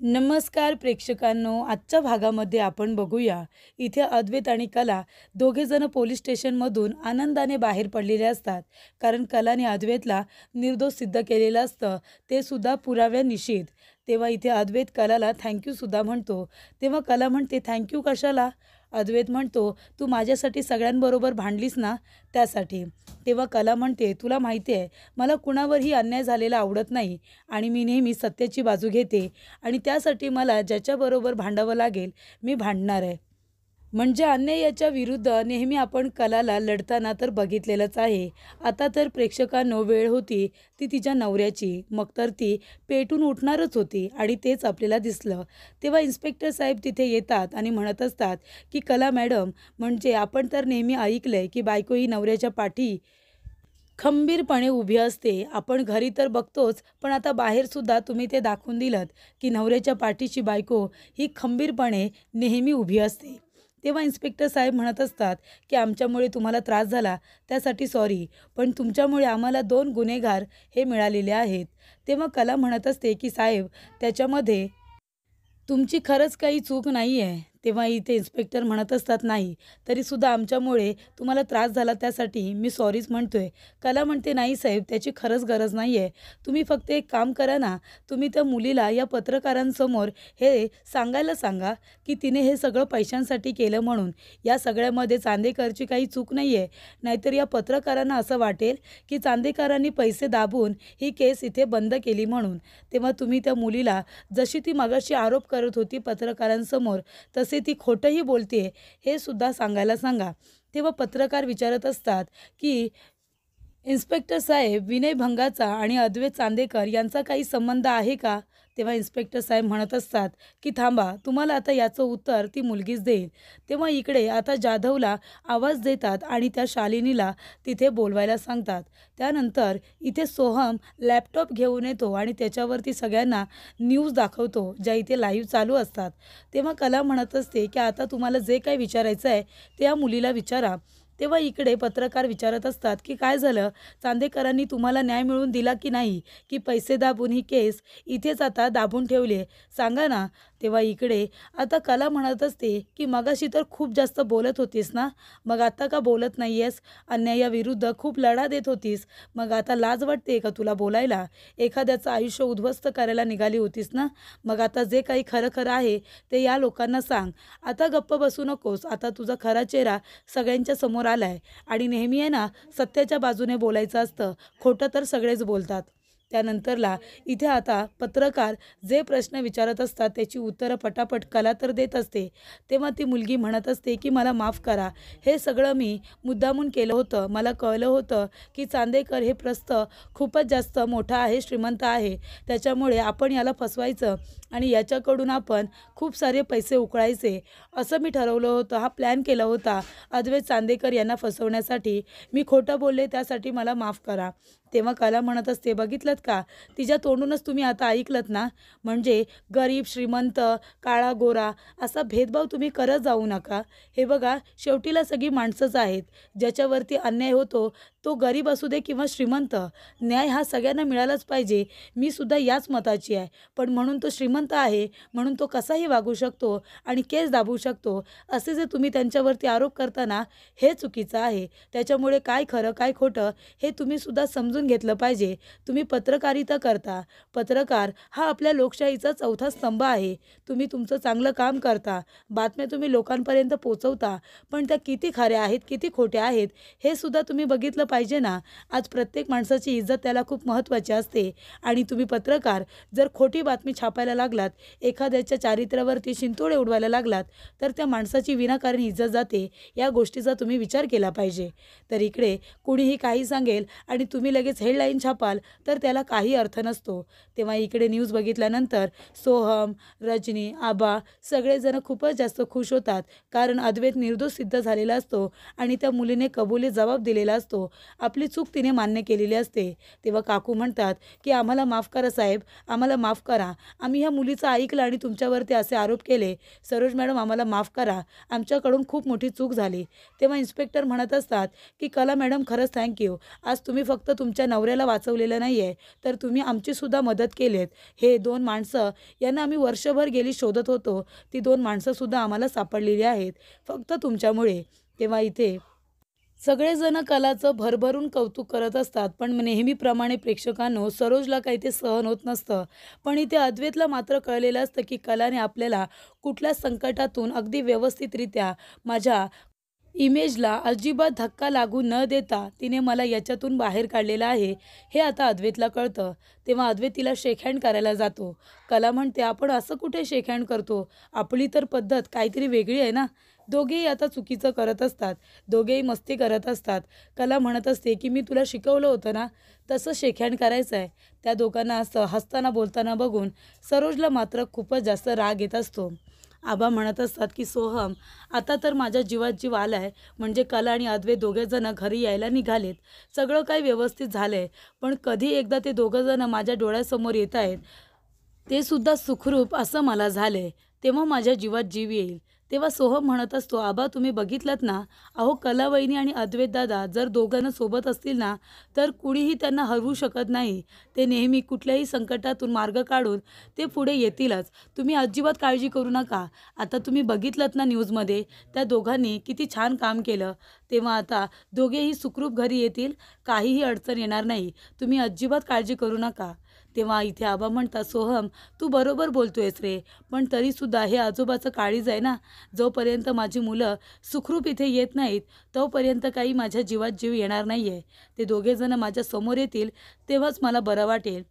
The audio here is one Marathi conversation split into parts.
नमस्कार प्रेक्षकांनो, आजच्या भागामध्ये आपण बघूया. इथे अद्वैत आणि कला दोघेजण पोलीस स्टेशनमधून आनंदाने बाहेर पडलेले असतात. कारण कलाने अद्वैतला निर्दोष सिद्ध केलेलं असतं, ते सुद्धा पुराव्यानिशीत. तेव्हा इथे अद्वैत कलाला थँक्यूसुद्धा म्हणतो. तेव्हा कला म्हणते, थँक्यू कशाला? अद्वैत म्हणतो, तू माझ्यासाठी सगळ्यांबरोबर भांडलीस ना, त्यासाठी. तेव्हा कला म्हणते, तुला माहिती आहे मला कुणावरही अन्याय झालेला आवडत नाही आणि मी नेहमी सत्याची बाजू घेते आणि त्यासाठी मला ज्याच्याबरोबर भांडावं लागेल मी भांडणार आहे. म्हणजे अन्यायाच्या विरुद्ध नेहमी आपण कलाला लढताना तर बघितलेलंच आहे. आता तर प्रेक्षकांनो वेळ होती ती तिच्या नवऱ्याची. मग तर ती पेटून उठणारच होती आणि तेच आपल्याला दिसलं. तेव्हा इन्स्पेक्टर साहेब तिथे येतात आणि म्हणत असतात की कला मॅडम, म्हणजे आपण तर नेहमी ऐकलंय की बायको ही नवऱ्याच्या पाठी खंबीरपणे उभी असते. आपण घरी तर बघतोच, पण आता बाहेरसुद्धा तुम्ही ते दाखवून दिलंत की नवऱ्याच्या पाठीची बायको ही खंबीरपणे नेहमी उभी असते. तेव्हा इन्स्पेक्टर साहेब म्हणत असतात की आमच्यामुळे तुम्हाला त्रास झाला त्यासाठी सॉरी, पण तुमच्यामुळे आम्हाला 2 गुन्हेगार हे मिळालेले आहेत. तेव्हा कला म्हणत असते की साहेब, त्याच्यामध्ये तुमची खरंच काही चूक नाही आहे. तेव्हा इथे इन्स्पेक्टर म्हणत असतात, नाही तरीसुद्धा आमच्यामुळे तुम्हाला त्रास झाला त्यासाठी मी सॉरीच म्हणतोय. कला म्हणते, नाही साहेब, त्याची खरंच गरज नाही आहे. तुम्ही फक्त एक काम करा ना, तुम्ही त्या मुलीला या पत्रकारांसमोर हे सांगायला सांगा की तिने हे सगळं पैशांसाठी केलं म्हणून. या सगळ्यामध्ये चांदेकरची काही चूक नाही आहे. नाहीतर या पत्रकारांना असं वाटेल की चांदेकरांनी पैसे दाबून ही केस इथे बंद केली म्हणून. तेव्हा तुम्ही त्या मुलीला जशी ती मगाशी आरोप करत होती पत्रकारांसमोर तसे ती खोटंही बोलते हे सुद्धा सांगायला सांगा. तेव्हा पत्रकार विचारत असतात की इन्स्पेक्टर साहेब, विनयभंगाचा आणि अद्वैत चांदेकर यांचा काही संबंध आहे का? तेव्हा इन्स्पेक्टर साहेब म्हणत असतात की थांबा, तुम्हाला आता याचं उत्तर ती मुलगीच देईल. तेव्हा इकडे आता जाधवला आवाज देतात आणि त्या शालिनीला तिथे बोलवायला सांगतात. त्यानंतर इथे सोहम लॅपटॉप घेऊन येतो आणि त्याच्यावरती सगळ्यांना न्यूज दाखवतो, ज्या इथे लाईव्ह चालू असतात. तेव्हा कला म्हणत असते की आता तुम्हाला जे काही विचारायचं आहे ते या मुलीला विचारा. तेव्हा इकडे पत्रकार विचारत असतात की काय झालं, चांदेकरांनी तुम्हाला न्याय मिळवून दिला की नाही, की पैसे दाबून ही केस इथेच आता दाबून ठेवली आहे, सांगा ना. तेव्हा इकडे आता कला म्हणत असते की मगाशी तर खूप जास्त बोलत होतीस ना, मग आता का बोलत नाही आहेस? अन्यायाविरुद्ध खूप लढा देत होतीस, मग आता लाज वाटते का तुला बोलायला? एखाद्याचं आयुष्य उद्ध्वस्त करायला निघाली होतीस ना, मग आता जे काही खरं खरं आहे ते या लोकांना सांग. आता गप्प बसू नकोस. आता तुझा खरा चेहरा सगळ्यांच्या समोर आलाय आणि नेहमी आहे ना सत्याच्या बाजूने बोलायचं असतं, खोटं तर सगळेच बोलतात. त्यानंतरला इथे आता पत्रकार जे प्रश्न विचारत असतात त्याची उत्तरं पटापट कला तर देत असते. तेव्हा ती मुलगी म्हणत असते की मला माफ करा, हे सगळं मी मुद्दामून केलं होतं. मला कळलं होतं की चांदेकर हे प्रस्थ खूपच जास्त मोठा आहे, श्रीमंत आहे, त्याच्यामुळे आपण याला फसवायचं आणि याच्याकडून आपण खूप सारे पैसे उकळायचे असं मी ठरवलं होतं. हा प्लॅन केला होता अद्वैत चांदेकर यांना फसवण्यासाठी. मी खोटं बोलले त्यासाठी मला माफ करा. तेव्हा कला म्हणत असते, बघितलंत का, तिच्या तोंडूनच तुम्ही आता ऐकलत ना, म्हणजे गरीब श्रीमंत, काळा गोरा असा भेदभाव तुम्ही करत जाऊ नका. हे बघा, शेवटीला सगळी माणसंच आहेत. ज्याच्यावरती अन्याय होतो तो गरीब असू दे किंवा श्रीमंत, न्याय हा सगळ्यांना मिळालाच पाहिजे. मी सुद्धा याच मताची आहे. पण म्हणून तो श्रीमंत आहे म्हणून तो कसाही वागू शकतो आणि केस दाबू शकतो, असे जे तुम्ही त्यांच्यावरती आरोप करताना हे चुकीचं आहे. त्याच्यामुळे काय खरं काय खोटं हे तुम्ही सुद्धा समजून घेतलं पाहिजे. तुम्ही पत्रकारिता करता, पत्रकार हा आपल्या लोकशाहीचा चौथा स्तंभ आहे. तुम्ही तुमचं चांगलं काम करता, बातम्या तुम्ही लोकांपर्यंत पोचवता, पण त्या किती खऱ्या आहेत किती खोट्या आहेत हे सुद्धा तुम्ही बघितलं पाहिजे ना. आज प्रत्येक माणसाची इज्जत त्याला खूप महत्त्वाची असते आणि तुम्ही पत्रकार जर खोटी बातमी छापायला लागलात, एखाद्याच्या चारित्र्यावरती शिंतोडे उडवायला लागलात, तर त्या माणसाची विनाकारण इज्जत जाते. या गोष्टीचा तुम्ही विचार केला पाहिजे. तर इकडे कुणीही काही सांगेल आणि तुम्ही लगेच हेडलाईन छापाल तर त्याला काही अर्थ नसतो. तेव्हा इकडे न्यूज बघितल्यानंतर सोहम, रजनी, आबा सगळेजण खूपच जास्त खुश होतात, कारण अद्वैत निर्दोष सिद्ध झालेला असतो आणि त्या मुलीने कबुली जबाब दिलेला असतो. आपली चूक तिने मान्य केलेली असते. तेव्हा काकू म्हणतात की आम्हाला माफ करा साहेब, आम्हाला माफ करा. आम्ही ह्या मुलीचं ऐकलं आणि तुमच्यावरती असे आरोप केले. सरोज मॅडम आम्हाला माफ करा. आमच्याकडून खूप मोठी चूक झाली. तेव्हा इन्स्पेक्टर म्हणत असतात की कला मॅडम खरंच थँक्यू. आज तुम्ही फक्त तुमच्या नवऱ्याला वाचवलेलं नाही आहे, तर तुम्ही आमचीसुद्धा मदत केलीत. हे 2 माणसं यांना आम्ही वर्षभर गेली शोधत होतो. ती 2 माणसंसुद्धा आम्हाला सापडलेली आहेत फक्त तुमच्यामुळे. तेव्हा इथे सगळेजण कलाचं भरभरून कौतुक करत असतात. पण नेहमीप्रमाणे प्रेक्षकांनो सरोजला काही ते सहन होत नसतं. पण इथे अद्वैतला मात्र कळलेलं असतं की कलाने आपल्याला कुठल्या संकटातून अगदी व्यवस्थितरित्या माझ्या इमेजला अजिबात धक्का लागू न देता तिने मला याच्यातून बाहेर काढलेलं आहे, हे आता अद्वैतला कळतं. तेव्हा अद्वैत तिला शेक हँड करायला जातो. कला म्हणते, आपण असं कुठे शेक हँड करतो? आपली तर पद्धत काहीतरी वेगळी आहे ना. दोघेही आता चुकीचं करत असतात. दोघेही मस्ती करत असतात. कला म्हणत असते की मी तुला शिकवलं होतं ना, तसं शेक हँड करायचं आहे. त्या दोघांना असं हसताना बोलताना बघून सरोजला मात्र खूपच जास्त राग येत असतो. आबा म्हणत असतात की सोहम, आता तर माझ्या जीवात जीव आला आहे. म्हणजे कला आणि अद्वैत दोघेजणं घरी यायला निघालेत. सगळं काही व्यवस्थित झालं आहे. पण कधी एकदा ते दोघंजणं माझ्या डोळ्यासमोर येत आहेत, ते सुद्धा सुखरूप असं मला झालं आहे, तेव्हा माझ्या जीवात जीव येईल. तेव्हा सोहम म्हणत असतो, आबा तुम्ही बघितलंत ना, अहो कला वहिनी आणि अद्वैत दादा जर दोघांना सोबत असतील ना, तर कुणीही त्यांना हरवू शकत नाही. ते नेहमी कुठल्याही संकटातून मार्ग काढून ते पुढे येतीलच. तुम्ही अजिबात काळजी करू नका. आता तुम्ही बघितलंत ना न्यूजमध्ये, त्या दोघांनी किती छान काम केलं. तेव्हा आता दोघेही सुखरूप घरी येतील, काहीही अडचण येणार नाही. तुम्ही अजिबात काळजी करू नका. तेव्हा इथे आबा म्हणतात, सोहम तू बरोबर बोलतोयस रे, पण तरीसुद्धा हे आजोबाचं काळीज आहे ना. जोपर्यंत माझी मुलं सुखरूप इथे येत नाहीत, तोपर्यंत काही माझ्या जीवात जीव येणार नाही आहे. ते दोघेजणं माझ्या समोर येतील, तेव्हाच मला बरं वाटेल.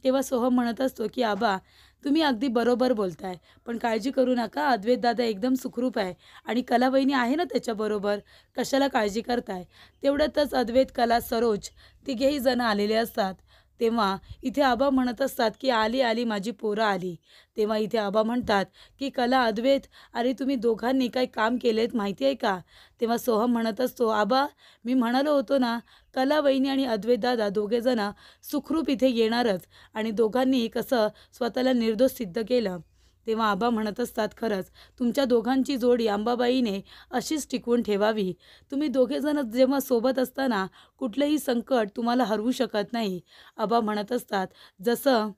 तेव्हा सोहम म्हणत असतो की आबा तुम्ही अगदी बरोबर बोलताय, पण काळजी करू नका. अद्वैत दादा एकदम सुखरूप आहे आणि कला वहिनी आहे ना त्याच्याबरोबर. कशाला काळजी करताय? तेवढ्यातच अद्वैत, कला, सरोज तिघेही जण आलेले असतात. तेव्हा इथे आबा म्हणत असतात की आली आली माझी पोरं आली. तेव्हा इथे आबा म्हणतात की कला, अद्वैत, अरे तुम्ही दोघांनी काही काम केलेत माहिती आहे का? तेव्हा सोहम म्हणत असतो, आबा मी म्हणालो होतो ना, कला वहिनी आणि अद्वैत दादा दोघेजण सुखरूप इथे येणारच आणि दोघांनी कसं स्वतःला निर्दोष सिद्ध केलं. तेव्हा आबा म्हणत असतात, खरंच तुमच्या दोघांची जोडी अंबाबाईने अशीच टिकवून ठेवावी. तुम्ही दोघेजण जेव्हा सोबत असताना कुठलेही संकट तुम्हाला हरवू शकत नाही. आबा म्हणत असतात, जसं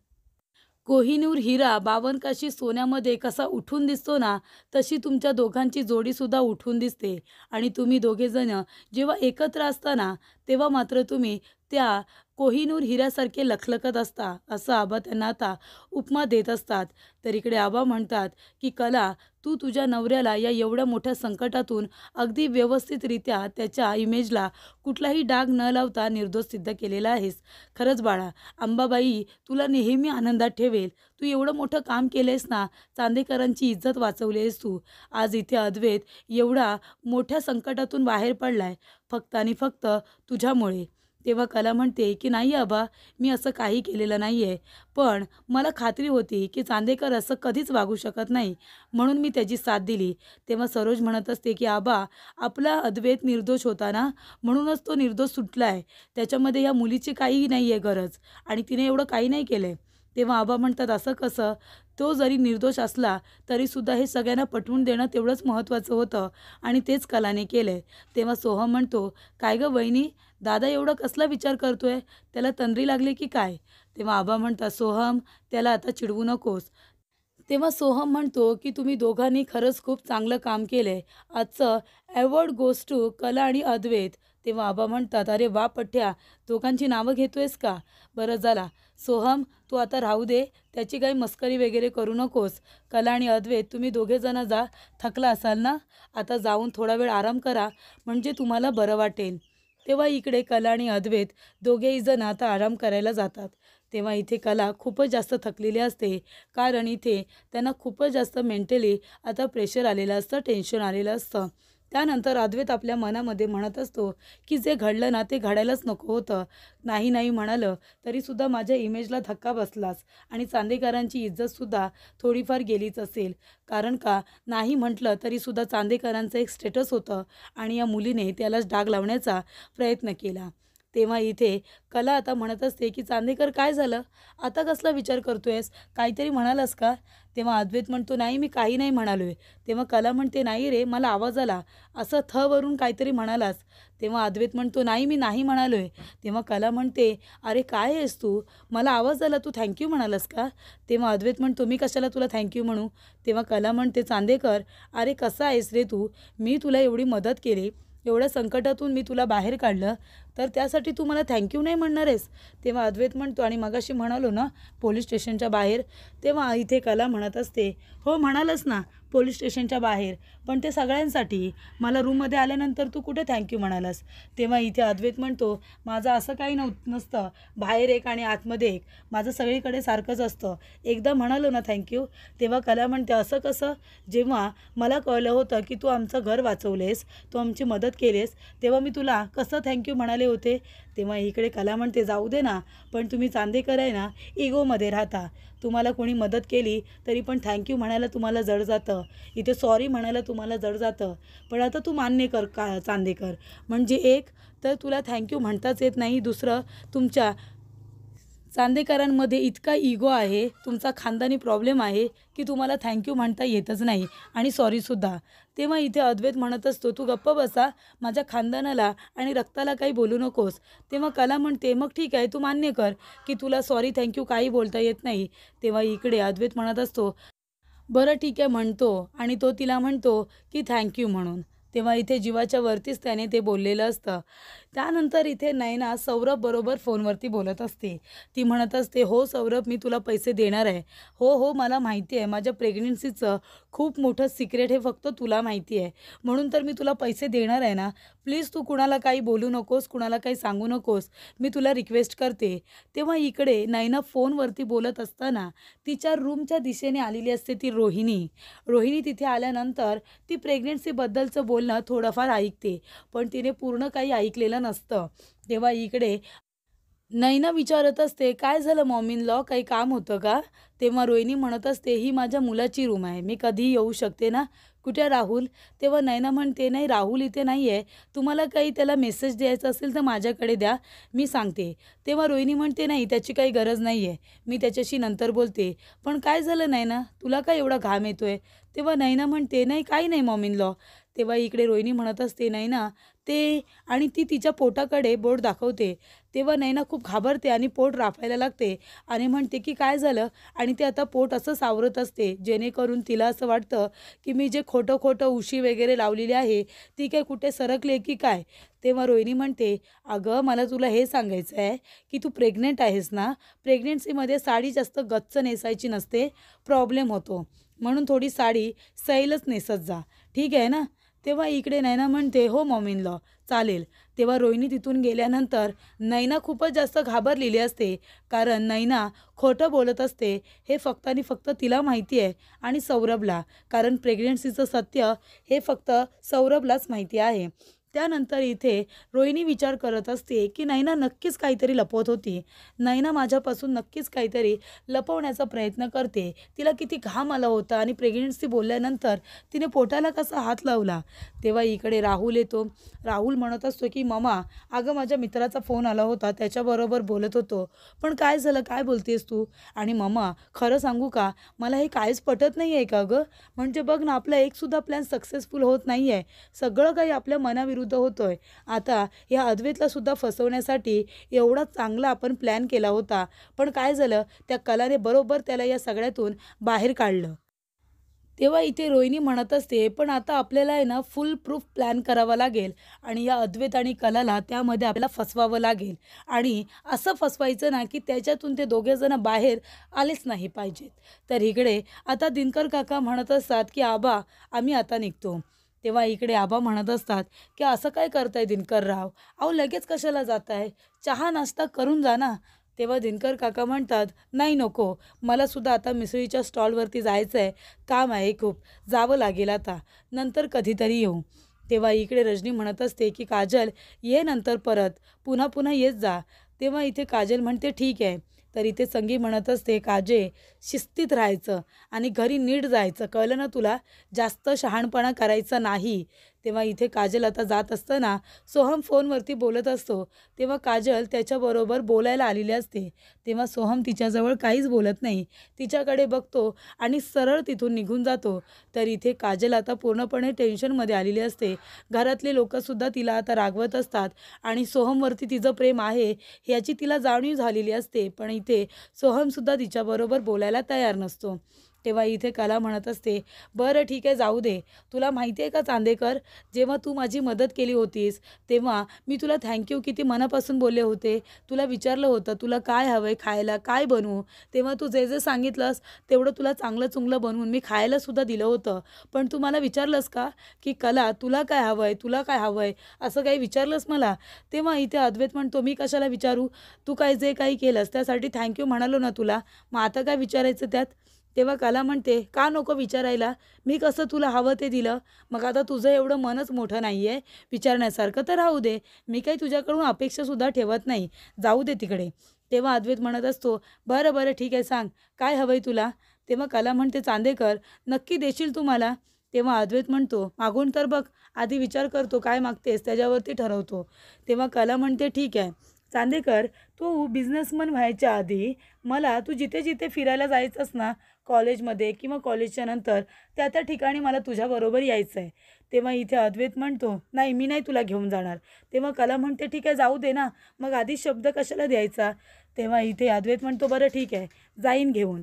कोहिनूर हिरा 52 काशी सोन्यामध्ये कसा उठून दिसतो ना, तशी तुमच्या दोघांची जोडीसुद्धा उठून दिसते. आणि तुम्ही दोघेजण जेव्हा एकत्र असता तेव्हा मात्र तुम्ही त्या कोहिनूर हिऱ्यासारखे लखलखत असता, असं आबा त्यांना आता उपमा देत असतात. तर इकडे आबा म्हणतात की कला, तू तुझ्या नवऱ्याला या एवढ्या मोठ्या संकटातून अगदी व्यवस्थितरित्या त्याच्या इमेजला कुठलाही डाग न लावता निर्दोष सिद्ध केलेला आहेस. खरंच बाळा, अंबाबाई तुला नेहमी आनंदात ठेवेल. तू एवढं मोठं काम केलेस ना, चांदेकरांची इज्जत वाचवली आहेस तू. आज इथे अद्वैत एवढा मोठ्या संकटातून बाहेर पडलाय फक्त आणि फक्त तुझ्यामुळे. तेव्हा कला म्हणते की नाही आबा, मी असं काही केलेलं नाही आहे. पण मला खात्री होती की चांदेकर असं कधीच वागू शकत नाही, म्हणून मी त्याची साथ दिली. तेव्हा सरोज म्हणत असते की आबा, आपला अद्वैत निर्दोष होता ना, म्हणूनच तो निर्दोष सुटला आहे. त्याच्यामध्ये या मुलीची काहीही नाही आहे गरज आणि तिने एवढं काही नाही केलं आहे. तेव्हा आबा म्हणतात, असं कसं? तो जरी निर्दोष असला तरीसुद्धा हे सगळ्यांना पटवून देणं तेवढंच महत्त्वाचं होतं आणि तेच कलाने केलं आहे. तेव्हा सोहम म्हणतो, काय गं वहिनी, दादा एवढा कसला विचार करतोय? त्याला तंद्री लागली की काय? तेव्हा आबा म्हणतात, सोहम त्याला आता चिडवू नकोस. तेव्हा सोहम म्हणतो की तुम्ही दोघांनी खरंच खूप चांगलं काम केलं आहे. आजचं अवॉर्ड गोज टू कला आणि अद्वैत. तेव्हा आबा म्हणतात, अरे वा पठ्या, दोघांची नावं घेतोयस का? बरं झाला. सोहम तू आता राहू दे, त्याची काही मस्करी वगैरे करू नकोस. कला आणि अद्वैत तुम्ही दोघेजणं जा, थकला असाल ना, आता जाऊन थोडा वेळ आराम करा, म्हणजे तुम्हाला बरं वाटेल. तेव्हा इकडे कला आणि अद्वैत दोघेही जण आता आराम करायला जातात. तेव्हा इथे कला खूपच जास्त थकलेली असते, कारण इथे त्यांना खूपच जास्त मेंटली आता प्रेशर आलेलं असतं, टेन्शन आलेलं असतं. त्यानंतर अद्वैत आपल्या मनामध्ये म्हणत असतो की जे घडलं ना ते घडायलाच नको होतं. नाही नाही म्हणालं तरीसुद्धा माझ्या इमेजला धक्का बसलाच आणि चांदेकरांची इज्जतसुद्धा थोडीफार गेलीच असेल. कारण का नाही म्हटलं तरीसुद्धा चांदेकरांचं एक स्टेटस होतं आणि या मुलीने त्यालाच डाग लावण्याचा प्रयत्न केला. तेव्हा इथे कला आता म्हणत असते की चांदेकर काय झालं, आता कसला विचार करतोयस, काहीतरी म्हणालास का? तेव्हा अद्वैत म्हणतो नाही मी काही नाही म्हणालोय. तेव्हा कला म्हणते नाही रे मला आवाज आला, असं वरून काहीतरी म्हणालास. तेव्हा अद्वैत म्हणतो नाही मी नाही म्हणालोय. तेव्हा कला म्हणते अरे काय आहेस तू, मला आवाज आला तू थँक्यू म्हणालास का? तेव्हा अद्वैत म्हणतो मी कशाला तुला थँक्यू म्हणू. तेव्हा कला म्हणते चांदेकर अरे कसा आहेस रे तू, मी तुला एवढी मदत केली, एवढ्या संकटातून मी तुला बाहेर काढलं, तर त्यासाठी तू मला थँक्यू नाही म्हणणार आहेस. तेव्हा अद्वैत म्हणतो आणि मगाशी म्हणालो ना पोलीस स्टेशनच्या बाहेर. तेव्हा इथे कला म्हणत असते हो म्हणालच ना पोलीस स्टेशनच्या बाहेर, पण ते सगळ्यांसाठी, मला रूममध्ये आल्यानंतर तू कुठे थँक्यू म्हणालास. तेव्हा इथे अद्वैत म्हणतो माझं असं काही नसतं, बाहेर एक आणि आतमध्ये एक, माझं सगळीकडे सारखंच असतं, एकदा म्हणालो ना थँक्यू. तेव्हा कला म्हणते असं कसं, जेव्हा मला कळलं होतं की तू आमचं घर वाचवलेस, तू आमची मदत केलीस, तेव्हा मी तुला कसं थँक्यू म्हणाले होते. तेव्हा इकडे कला म्हणते जाऊ दे ना, पण तुम्ही चांदेकर आहे ना इगोमध्ये राहता, तुम्हाला कोणी मदत केली तरी पण थँक्यू म्हणायला तुम्हाला जड जातं, इथे सॉरी म्हणायला तुम्हाला जड जातं. पण आता तू मान्य कर का चांदेकर, म्हणजे एक तर तुला थँक्यू म्हणताच येत नाही, दुसरं तुमच्या चांदेकरांमध्ये इतका इगो आहे, तुमचा खानदानी प्रॉब्लेम आहे की तुम्हाला थँक्यू म्हणता येतच नाही आणि सॉरीसुद्धा. तेव्हा इथे अद्वैत म्हणत असतो तू गप्प बसा, माझ्या खानदानाला आणि रक्ताला काही बोलू नकोस. तेव्हा कला म्हणते मग ठीक आहे तू मान्य कर की तुला सॉरी थँक्यू काही बोलता येत नाही. तेव्हा इकडे अद्वैत म्हणत असतो बरं ठीक आहे म्हणतो आणि तो तिला म्हणतो की थँक्यू म्हणून. तेव्हा इथे जीवाच्या वरतीच त्याने ते बोललेलं असतं. त्यानंतर इथे नयना सौरभ बरोबर फोनवरती बोलत असते. ती म्हणत असते हो सौरभ मी तुला पैसे देणार आहे, हो हो मला माहिती आहे माझ्या प्रेग्नन्सीचं खूप मोठं सिक्रेट हे फक्त तुला माहिती आहे, म्हणून तर मी तुला पैसे देणार आहे ना, प्लीज तू कुणाला काही बोलू नकोस, कुणाला काही सांगू नकोस, मी तुला रिक्वेस्ट करते. तेव्हा इकडे नयना फोनवरती बोलत असताना तिच्या रूमच्या दिशेने आलेली असते ती रोहिणी तिथे आल्यानंतर ती प्रेग्नन्सीबद्दलचं बोलणं थोडंफार ऐकते, पण तिने पूर्ण काही ऐकलेलं नसतं. तेव्हा इकडे नैना विचारत असते काय झालं मॉम इन लॉ, काही काम होतं का? तेव्हा रोहिणी म्हणत असते ही माझ्या मुलाची रूम आहे, मी कधीही येऊ शकते ना. कुठे आहे राहुल? तेव्हा नैना म्हणते नाही राहुल इथे नाही आहे, तुम्हाला काही त्याला मेसेज द्यायचा असेल तर माझ्याकडे द्या, मी सांगते. तेव्हा रोहिणी म्हणते नाही त्याची काही गरज नाही आहे, मी त्याच्याशी नंतर बोलते. पण काय झालं नैना, तुला काय एवढा घाम येतोय? तेव्हा नैना म्हणते नाही काही नाही मॉम इन लॉ. तेव्हा इकडे रोहिणी म्हणत असते नैना ते, आणि ती तिच्या पोटाकडे बोट दाखवते. तेव्हा नैना खूप घाबरते आणि पोट राफायला लागते आणि म्हणते की काय झालं, आणि ते आता पोट असं सावरत असते जेणेकरून तिला असं वाटतं की मी जे खोटं खोटं उशी वगैरे लावलेली आहे ती काय कुठे सरकले की काय. तेव्हा रोहिणी म्हणते अगं मला तुला हे सांगायचं आहे की तू प्रेग्नेंट आहेस ना, प्रेग्नेन्सीमध्ये साडी जास्त गच्च नेसायची नसते, प्रॉब्लेम होतो, म्हणून थोडी साडी सैलच नेसत जा, ठीक आहे ना. तेव्हा इकडे नैना म्हणते हो मॉम इन लॉ चालेल. तेव्हा रोहिणी तिथून गेल्यानंतर नैना खूपच जास्त घाबरलेली असते, कारण नैना खोटं बोलत असते हे फक्त आणि फक्त तिला माहिती आहे आणि सौरभला, कारण प्रेग्नन्सीचं सत्य हे फक्त सौरभलाच माहिती आहे. त्यानंतर इथे रोहिणी विचार करत असते की नैना नक्कीच काहीतरी लपवत होती, नैना माझ्यापासून नक्कीच काहीतरी लपवण्याचा प्रयत्न करते. तिला किती घाम आला होता आणि प्रेग्नन्सी बोलल्यानंतर तिने पोटाला कसा हात लावला. तेव्हा इकडे राहुल येतो. राहुल म्हणत असतो की ममा अगं माझ्या मित्राचा फोन आला होता, त्याच्याबरोबर बोलत होतो, पण काय झालं, काय बोलतेस तू? आणि ममा खरं सांगू का, मला हे काहीच पटत नाही आहे का गं, म्हणजे बघ ना आपला एकसुद्धा प्लॅन सक्सेसफुल होत नाही आहे, सगळं काही आपल्या मनाविरुद्ध होतोय. आता या अद्वैतला सुद्धा फसवण्यासाठी एवढा चांगला आपण प्लॅन केला होता, पण काय झालं त्या कलाने बरोबर त्याला या सगळ्यातून बाहेर काढलं. तेव्हा इथे रोहिणी म्हणत असते पण आता आपल्याला आहे ना फुल प्रूफ प्लॅन करावा लागेल आणि या अद्वैत आणि कलाला त्यामध्ये आपल्याला फसवावं लागेल, आणि असं फसवायचं ना की त्याच्यातून ते दोघेजण बाहेर आलेच नाही पाहिजेत. तर इकडे आता दिनकर काका म्हणत असतात की आबा आम्ही आता निघतो. तेव्हा इकडे आबा म्हणत असतात की असं काय करताय दिनकरराव, अहो लगेच कशाला जाताय, चहा नाश्ता करून जा ना. तेव्हा दिनकर काका म्हणतात नाही नको, मला सुद्धा आता मिसळीच्या स्टॉलवरती जायचं आहे, काम आहे खूप, जावं लागेल आता, नंतर कधीतरी येऊ. तेव्हा इकडे रजनी म्हणत असते की काजल ये नंतर परत, पुन्हा पुन्हा येत जा. तेव्हा इथे काजल म्हणते ठीक आहे. तर इथे संगी म्हणत असते काजे शिस्तीत राहायचं आणि घरी नीट जायचं, कळलं ना तुला, जास्त शहाणपणा करायचा नाही. तेव्हा इथे काजल आता जात असताना सोहम फोनवरती बोलत असतो, तेव्हा काजल त्याच्याबरोबर बोलायला आलेली असते. तेव्हा सोहम तिच्याजवळ काहीच बोलत नाही, तिच्याकडे बघतो आणि सरळ तिथून निघून जातो. तर इथे काजल आता पूर्णपणे टेन्शनमध्ये आलेली असते. घरातले लोकंसुद्धा तिला आता रागवत असतात आणि सोहमवरती तिचं प्रेम आहे याची तिला जाणीव झालेली असते. पण इथे सोहमसुद्धा तिच्याबरोबर बोलायला तयार नसतो. तेव्हा इथे कला म्हणत असते, बरं ठीक आहे, जाऊ दे. तुला माहिती आहे का चांदेकर, जेव्हा तू माझी मदत केली होतीस तेव्हा मी तुला थँक्यू किती मनापासून बोलले होते. तुला विचारलं होतं तुला काय हवं आहे खायला, काय बनवू. तेव्हा तू जे जे सांगितलंस तेवढं तुला चांगलं चुंगलं बनवून मी खायलासुद्धा दिलं होतं. पण तू मला विचारलंस का की कला तुला काय हवं आहे, तुला काय हवं आहे, असं काही विचारलंस मला. तेव्हा इथे अद्वैत म्हणतो, मी कशाला विचारू, तू काय जे काही केलंस त्यासाठी थँक्यू म्हणालो ना तुला, मग आता काय विचारायचं त्यात. तेव्हा कला म्हणते, का नको विचारायला, मी कसं तुला हवं ते दिलं. मग आता तुझं एवढं मनच मोठं नाही आहे विचारण्यासारखं, तर राहू दे. मी काही तुझ्याकडून अपेक्षासुद्धा ठेवत नाही, जाऊ दे तिकडे. तेव्हा अद्वैत म्हणत असतो, बरं बरं ठीक आहे, सांग काय हवं आहे तुला. तेव्हा कला म्हणते, चांदेकर नक्की देशील तू मला. तेव्हा अद्वैत म्हणतो, मागून तर बघ, आधी विचार करतो काय मागतेस त्याच्यावरती ठरवतो. तेव्हा कला म्हणते, ठीक आहे चांदेकर, तू बिझनेसमन व्हायच्या आधी मला तू जिथे जिथे फिरायला जायचंस ना, कॉलेजमध्ये किंवा कॉलेजच्या नंतर, त्या त्या ठिकाणी मला तुझ्याबरोबर यायचं आहे. तेव्हा इथे अद्वैत म्हणतो, नाही मी नाही तुला घेऊन जाणार. तेव्हा कला म्हणते, ठीक आहे जाऊ दे ना, मग आधी शब्द कशाला द्यायचा. तेव्हा इथे अद्वैत म्हणतो, बरं ठीक आहे, जाईन घेऊन.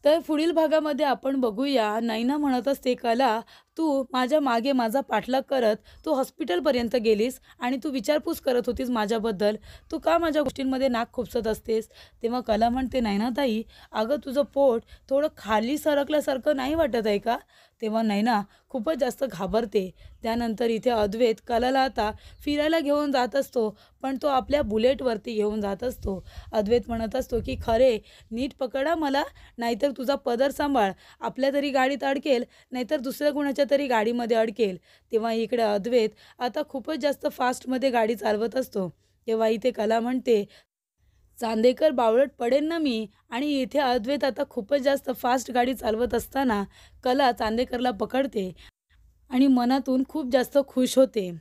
तर पुढील भागामध्ये आपण बघूया, नैना म्हणत असते, कला तू माझ्या मागे माझा पाठलाग करत तू हॉस्पिटलपर्यंत गेलीस आणि तू विचारपूस करत होतीस माझ्याबद्दल, तू का माझ्या गोष्टींमध्ये नाक खुपसत असतेस. तेव्हा कला म्हणते, नैनाताई अगं तुझं पोट थोडं खाली सरकल्यासारखं नाही वाटत आहे का. तेव्हा नैना खूपच जास्त घाबरते. त्यानंतर इथे अद्वैत कलाला आता फिरायला घेऊन जात असतो, पण तो आपल्या बुलेटवरती घेऊन जात असतो. अद्वैत म्हणत असतो की खरे नीट पकडा मला, नाहीतर तुझा पदर सांभाळ, आपल्या तरी गाडीत अडकेल नाहीतर दुसऱ्या कुणाच्या तरी गाडीमध्ये अडकेल. तेव्हा इकडे अद्वैत आता खूपच जास्त फास्टमध्ये गाडी चालवत असतो. तेव्हा इथे कला म्हणते, चांदेकर बावळट पडेन ना मी. आणि इथे अद्वैत आता खूपच जास्त फास्ट गाडी चालवत असताना कला चांदेकरला पकडते आणि मनातून खूप जास्त खुश होते.